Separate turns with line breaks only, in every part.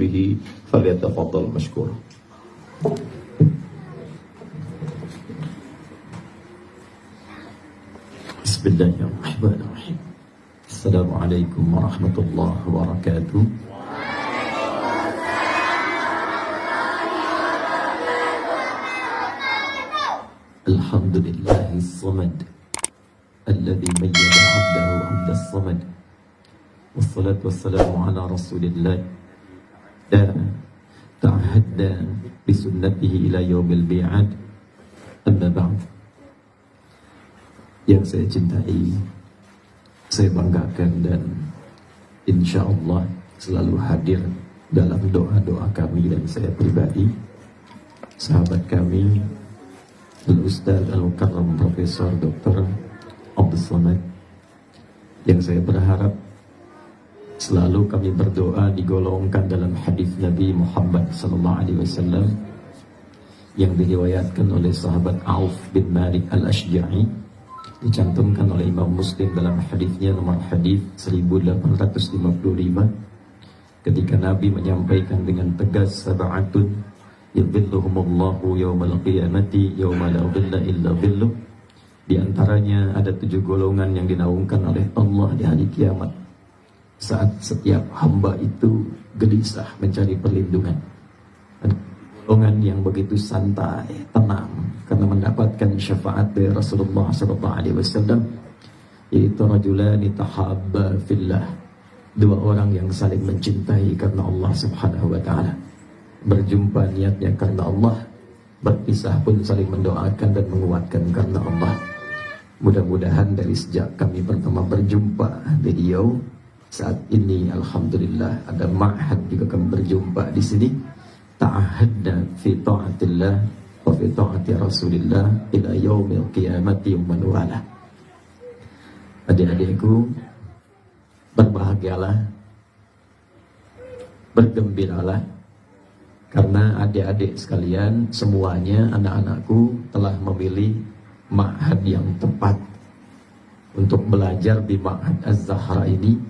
نفسه فليتفضل مشكورا. بسم الله الرحمن الرحيم. السلام عليكم ورحمة الله وبركاته. الحمد لله الصمد الذي ميز عبده عبد الصمد، والصلاة والسلام على رسول الله لا تعهدنا بسنته إلى يوم الميعاد. أما بعد. Yang saya cintai, saya banggakan, dan insya Allah selalu hadir dalam doa-doa kami dan saya pribadi, sahabat kami Al-Ustaz Al-Mukarram Profesor Dr. Abdul Somad, yang saya berharap selalu kami berdoa digolongkan dalam hadis Nabi Muhammad SAW yang diriwayatkan oleh sahabat Auf bin Malik Al-Ashja'i, dicantumkan oleh Imam Muslim dalam hadisnya nomor hadis 1855, ketika Nabi menyampaikan dengan tegas, sab'atun yadhilluhumullahu yawmal qiyamati yawma la dhilla illa dhilluh. Di antaranya ada 7 golongan yang dinaungkan oleh Allah di hari kiamat, saat setiap hamba itu gelisah mencari perlindungan. Golongan yang begitu santai, tenang, karena mendapatkan syafaat dari Rasulullah SAW, yaitu rajulani tahabba fillah, 2 orang yang saling mencintai karena Allah Subhanahu wa ta'ala. Berjumpa niatnya karena Allah, berpisah pun saling mendoakan dan menguatkan karena Allah. Mudah-mudahan dari sejak kami pertama berjumpa beliau, saat ini alhamdulillah ada ma'had juga kami berjumpa di sini. Ta'ahadna fi ta'atillah wa fi ta'ati Rasulillah ila yaumil qiyamati wa man wala. Adik-adikku, berbahagialah, bergembiralah, karena adik-adik sekalian semuanya, anak-anakku telah memilih ma'had yang tepat untuk belajar di Ma'had Az-Zahra ini,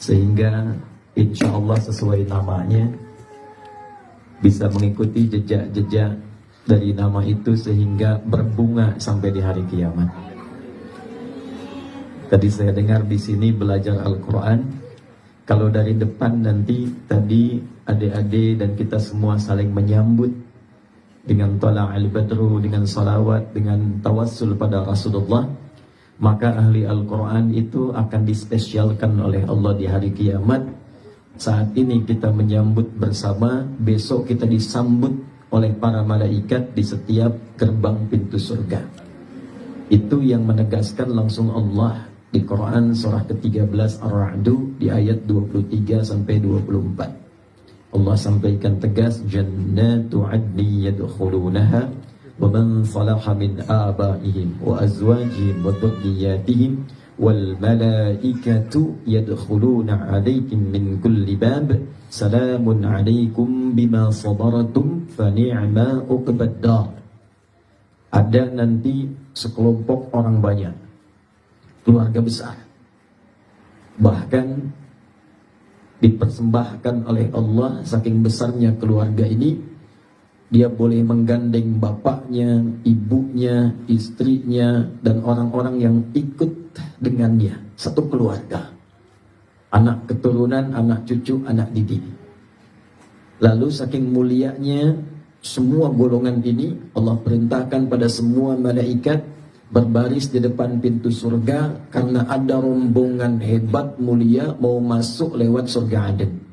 sehingga insya Allah sesuai namanya bisa mengikuti jejak-jejak dari nama itu sehingga berbunga sampai di hari kiamat. Tadi saya dengar di sini belajar Al-Quran. Kalau dari depan nanti tadi adik-adik dan kita semua saling menyambut dengan tala'al badru, dengan salawat, dengan tawassul pada Rasulullah, maka ahli Al-Quran itu akan dispesialkan oleh Allah di hari kiamat. Saat ini kita menyambut bersama, besok kita disambut oleh para malaikat di setiap gerbang pintu surga. Itu yang menegaskan langsung Allah di Quran surah ke-13 Ar-Ra'du di ayat 23 sampai 24. Allah sampaikan tegas, jannatu adni yadkhulunaha wa man salaha min abaihim wa azwajihim wa dhurriyyatihim wal malaikatu yadkhuluna 'alaikum min kulli bab salamun 'alaikum bima sabartum fa ni'ma uqbad dar. Ada nanti sekelompok orang banyak, keluarga besar, bahkan dipersembahkan oleh Allah, saking besarnya keluarga ini, dia boleh menggandeng bapaknya, ibunya, istrinya, dan orang-orang yang ikut dengannya, satu keluarga, anak keturunan, anak cucu, anak didik. Lalu saking mulianya semua golongan ini, Allah perintahkan pada semua malaikat berbaris di depan pintu surga, karena ada rombongan hebat mulia mau masuk lewat surga Aden.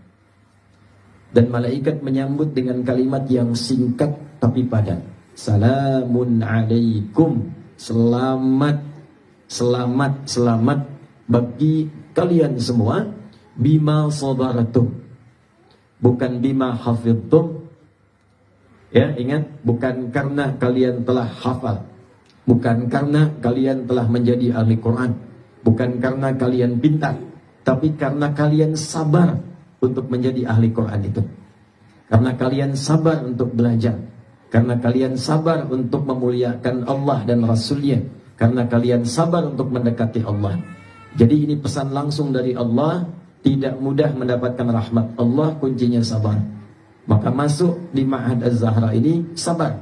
Dan malaikat menyambut dengan kalimat yang singkat tapi padat. Salamun alaikum, selamat, selamat, selamat bagi kalian semua. Bima sabaratum, bukan bima hafidtum. Ya, ingat, bukan karena kalian telah hafal, bukan karena kalian telah menjadi ahli Quran, bukan karena kalian pintar, tapi karena kalian sabar untuk menjadi ahli Quran itu. Karena kalian sabar untuk belajar, karena kalian sabar untuk memuliakan Allah dan Rasulnya, karena kalian sabar untuk mendekati Allah. Jadi ini pesan langsung dari Allah, tidak mudah mendapatkan rahmat Allah, kuncinya sabar. Maka masuk di Ma'had Az-Zahra ini sabar.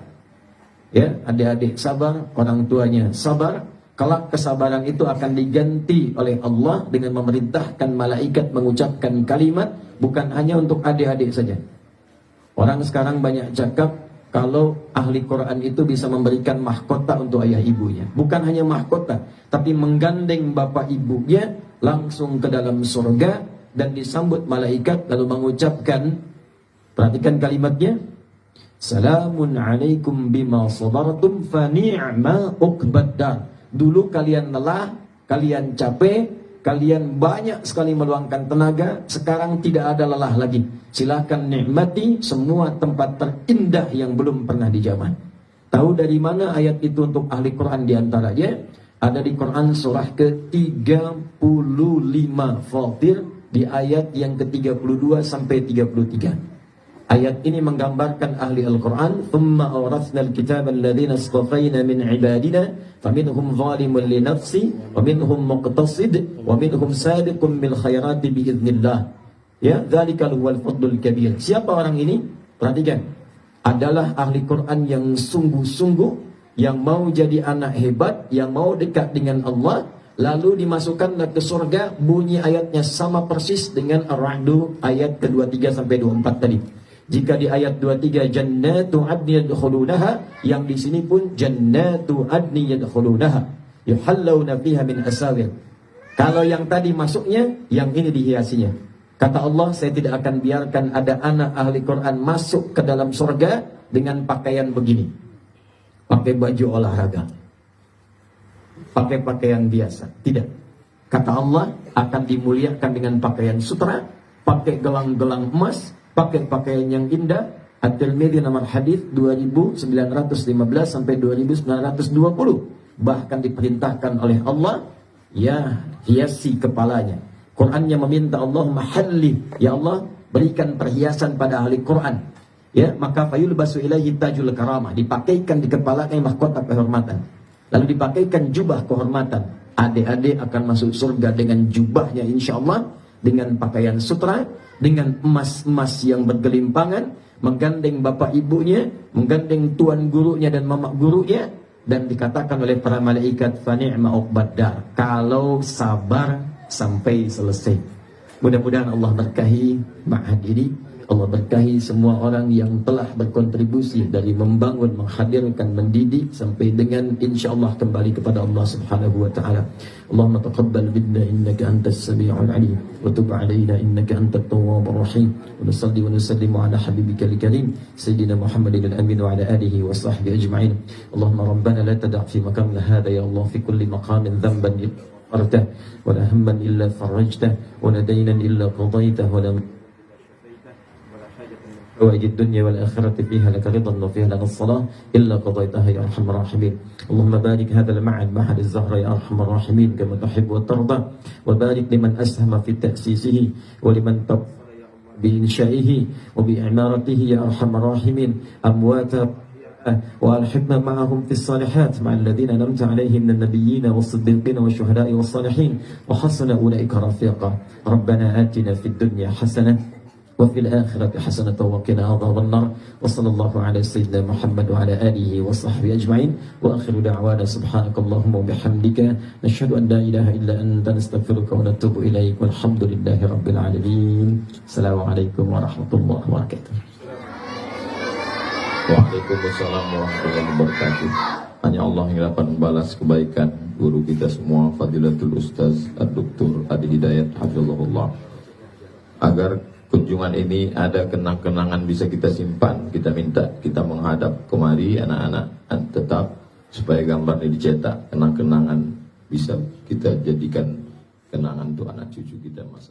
Ya, adik-adik sabar, orang tuanya sabar. Kelak kesabaran itu akan diganti oleh Allah dengan memerintahkan malaikat mengucapkan kalimat, bukan hanya untuk adik-adik saja. Orang sekarang banyak cakap kalau ahli Quran itu bisa memberikan mahkota untuk ayah ibunya. Bukan hanya mahkota, tapi menggandeng bapak ibunya langsung ke dalam surga dan disambut malaikat lalu mengucapkan, perhatikan kalimatnya, Salamun alaikum bima sabartum fa ni'ma uqbaddar. Dulu kalian lelah, kalian capek, kalian banyak sekali meluangkan tenaga, sekarang tidak ada lelah lagi. Silakan nikmati semua tempat terindah yang belum pernah dijamah. Tahu dari mana ayat itu untuk ahli Quran diantaranya? Ada di Quran surah ke-35 Fatir di ayat yang ke-32 sampai 33. Ayat ini menggambarkan ahli Al-Quran. Thumma awrathnal kitaba alladhina istafayna min ibadina faminhum zalimun li nafsi wa minhum muqtasid wa minhum sabiqun bil khairati biiznillah. Ya, dzalikal huwal fadlul kabir. Siapa orang ini? Perhatikan. Adalah ahli Quran yang sungguh-sungguh, yang mau jadi anak hebat, yang mau dekat dengan Allah, lalu dimasukkanlah ke surga. Bunyi ayatnya sama persis dengan Ar-Ra'd ayat ke-23 sampai 24 tadi. Jika di ayat 23 jannatu adni yadkhulunaha, yang di sini pun jannatu adni yadkhulunaha yuhallawna fiha min asawir. Kalau yang tadi masuknya, yang ini dihiasinya. Kata Allah, saya tidak akan biarkan ada anak ahli Quran masuk ke dalam surga dengan pakaian begini. Pakai baju olahraga, pakai pakaian biasa. Tidak. Kata Allah, akan dimuliakan dengan pakaian sutra, pakai gelang-gelang emas, pakai pakaian yang indah. At-Tirmidzi nomor hadis 2915 sampai 2920. Bahkan diperintahkan oleh Allah, ya, hiasi kepalanya. Qurannya meminta Allah mahalli, ya Allah berikan perhiasan pada ahli Quran. Ya, maka fayulbasu ilaihi tajul karamah, dipakaikan di kepalanya mahkota kehormatan. Lalu dipakaikan jubah kehormatan. Adik-adik akan masuk surga dengan jubahnya insyaallah, dengan pakaian sutra, dengan emas-emas yang bergelimpangan, menggandeng bapak ibunya, menggandeng tuan gurunya dan mama gurunya, dan dikatakan oleh para malaikat fa ni'ma uqbaddar, kalau sabar sampai selesai. Mudah-mudahan Allah berkahi ma'had ini, Allah berkahi semua orang yang telah berkontribusi dari membangun, menghadirkan, mendidik sampai dengan insyaallah kembali kepada Allah Subhanahu wa taala. Allahumma taqabbal minna innaka antas samiul alim wa tub alaina innaka antat tawwabur rahim. Wa nusalli wa nusallimu ala habibikal karim sayyidina Muhammadin al-amin wa ala alihi wa sahbihi ajma'in. Allahumma rabbana la tada' fi makamina hadha ya Allah fi kulli maqamin dhanban غفرته ولا هما إلا فرجته ولا دينا إلا قضيته ولا حوائج الدنيا والآخرة فيها لك رضا وفيها لنا الصلاة إلا قضيتها يا أرحم الراحمين. اللهم بارك هذا المعهد معهد الزهراء يا أرحم الراحمين كما تحب وترضى، وبارك لمن أسهم في تأسيسه ولمن بإنشائه وبإعمارته يا أرحم الراحمين. أموات وألحقنا معهم في الصالحات مع الذين أنعمت عليهم من النبيين والصديقين والشهداء والصالحين وحسن أولئك رفيقا. ربنا آتنا في الدنيا حسنة وفي الآخرة حسنة وقنا عذاب النار. وصلى الله على سيدنا محمد وعلى آله وصحبه أجمعين. وآخر دعوانا سبحانك اللهم وبحمدك نشهد أن لا إله إلا أنت نستغفرك ونتوب إليك والحمد لله رب العالمين. السلام عليكم ورحمة الله وبركاته.
Waalaikumsalam warahmatullahi wabarakatuh. Hanya Allah yang dapat membalas kebaikan guru kita semua, Fadilatul Ustaz Ad-Doktor Adi Hidayat Hafizahullah. Agar kunjungan ini ada kenang-kenangan bisa kita simpan, kita minta kita menghadap kemari anak-anak tetap supaya gambar ini dicetak, kenang-kenangan bisa kita jadikan kenangan untuk anak cucu kita masa